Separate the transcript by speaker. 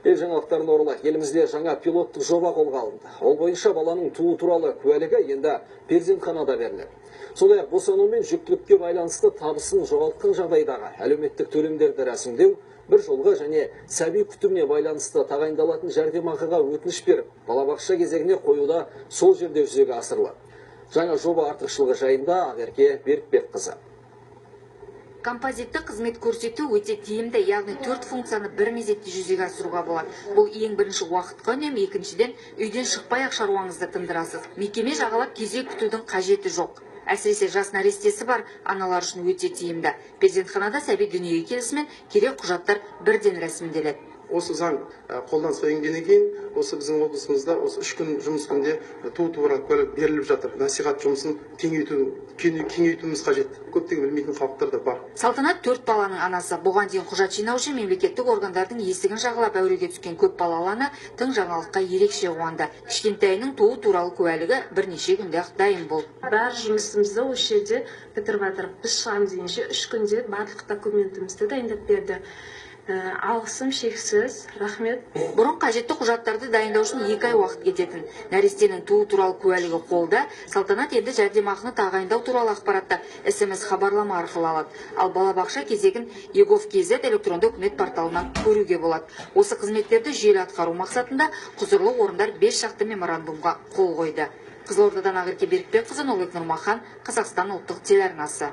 Speaker 1: Ел жаңалықтарына оралайық. Елімізде жаңа пилоттық жоба қолға алынды. Ол бойынша баланың туу туралы куәлігі енді перзентханада беріледі. Сондай-ақ босану мен жүктілікке байланысты табысын жоғалтқан жағдайдағы әлеуметтік төлемдерді рәсімдеу, бір жолға және сәби күтіміне байланысты тағайындалатын жәрдемақыға өтініш беріп, балабақша кезегіне қоюда сол жерде жүзеге асырылады. Жаңа жоба артықшылығы жайында Ақерке Берікбекқызы.
Speaker 2: Композитті қызмет көрсету өте тиімді, яғни 4 функцияны бір мезетте жүзеге асыруға болады. Бұл ең бірінші уақытқа үнем, екіншіден үйден шықпай-ақ шаруаңызды тындырасыз. Мекеме жағалап кезек күтудің қажеті жоқ. Әсіресе жас нәрестесі бар аналар үшін өте тиімді. Перзентханада сәби дүниеге келісімен керек құжаттар бірден рәсімделеді.
Speaker 3: Осы заң қолданысқа енгеннен кейін, осы біздің облысымызда осы 3 күн жұмыс күнде туу туралы куәлік беріліп жатыр. Насихат жұмысын кеңейтуіміз қажет. Көптеген білмейтін халықтар да бар.
Speaker 2: Салтанат 4 баланың анасы. Бұған дейін құжат жинаушы мемлекеттік органдардың есігін жағалап әуреге түскен көп балалы ана тың жаңалыққа ерекше қуанды. Кішкентайының туу туралы куәлігі бірнеше күнде-ақ дайын болды.
Speaker 4: Бар жұмысымызды осы жерде бітіріп жатыр. Біз шығамыз дегенше 3 күнде барлық документімізді дайындап берді. Алғысым шексіз, рахмет.
Speaker 2: Бұрын қажетті құжаттарды дайындау үшін 2 ай уақыт кететін. Нәрестенің туу туралы куәлігі қолда, Салтанат енді жәрдемақыны тағайындау туралы ақпаратты SMS хабарлама арқылы алады. Ал балабақша кезегін егов.kz электронды үкімет порталынан көруге болады. Осы қызметтерді жүйелі атқару мақсатында құзырлы орындар 5 шақты меморандумға қол қойды. Қызылордадан Ақерке Берікбекқызы, Нұрмахан, Қазақстан ұлттық телеарнасы.